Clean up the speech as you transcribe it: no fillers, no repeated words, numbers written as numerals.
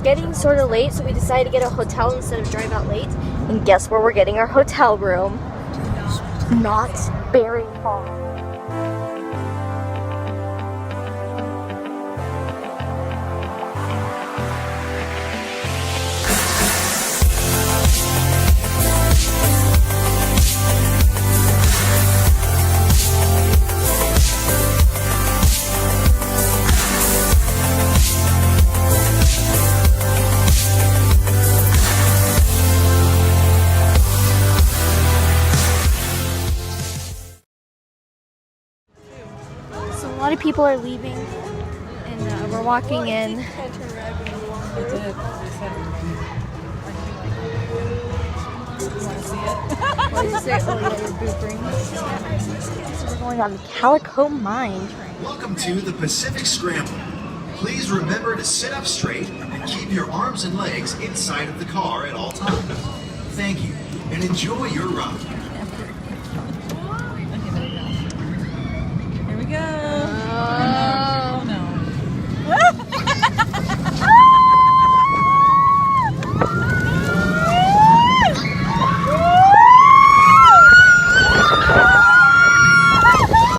getting sort of late, so we decided to get a hotel instead of drive out late. And guess where we're getting our hotel room? Not very far. A lot of people are leaving, and we're walking in. So we're going on the Calico Mine train. Welcome to the Pacific Scramble. Please remember to sit up straight and keep your arms and legs inside of the car at all times. Thank you, and enjoy your ride.